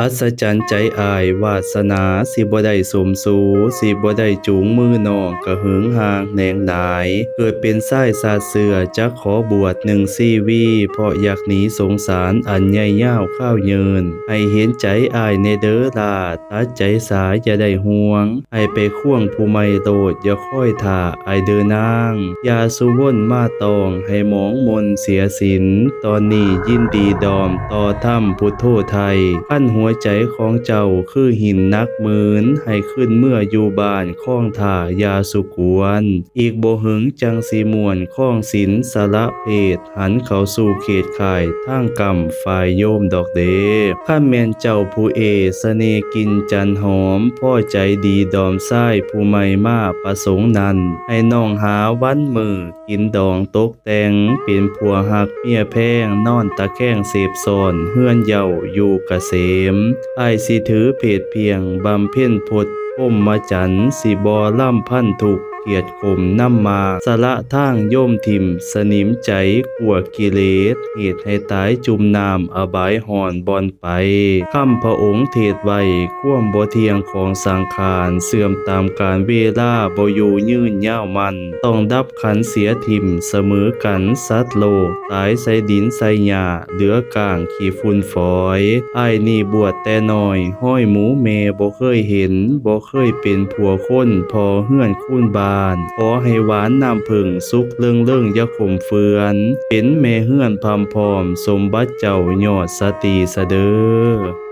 อัศจรรย์ใจอายวาสนาสิบ่ได้สมสู่สิบ่ได้จูงมือน้องกะเหิงห่างแหนงหลายเกิดเป็นชายสาดเสือจักขอบวชหนึ่งชีวีเพราะอยากหนีสงสารอันใหญ่ยาวข้าวเยินให้เห็นใจอายในเด้อลาตัดใจสายอย่าได้ห่วงให้ไปข่วงผู้ไม่โดดอย่าค่อยท่าอายเด้อนางอย่าสุวนมาตองให้หมองมนเสียสินตอนนี้ยินดีดอมต่อถ้ำพุทโธไทยขั้นหัวใจของเจ้าคือหินนักหมื่นให้ขึ้นเมื่ออยู่บ้านข้องท่ายาสุกวนอีกบ่หึงจังสีม่วนข้องศิลสละเพศหันเข้าสู่เขตข่ายทางกรรมฝ่ายโยมดอกเดข้าแม่นเจ้าผู้เอเสน่ห์กินจันหอมพ่อใจดีดอมไส้ผู้ใหม่มาประสงค์นั้นให้น้องหาวันมือกินดองตกแต่งเป็นผัวหักเมียแพงนอนตะแคงเสพซ่อนเฮือนเย้าอยู่เกษมอ้ายสิถือเพศเพียงบำเพ็ญพจน์พรหมจรรย์สิบ่ล่ำพันทุกข์เกียรติข่มนำมาสละทางโยมทิมสนิมใจกลัวกิเลสเหตุให้ตายจุมน้ำอบายหอนบอนไปคำพระองค์เทศไว้ความบ่เที่ยงของสังขารเสื่อมตามกาลเวลาบ่อยู่ยืนยาวมันต้องดับขันเสียทิมเสมอกันสัตว์โลกตายใส่ดินใส่หญ้าเหลือกลางขี้ฝุ่นฝอยอ้ายนี่บวชแต่น้อยห้อยหมูเมบ่เคยเห็นบ่เคยเป็นผัวคนพอเฮือนคูนบานขอให้หวานน้ำผึ้งสุกเรื่องอย่าขมเฟือนเป็นแม่เฮือนพำพร้อมสมบัติเจ้ายอดสตรีเสด้อ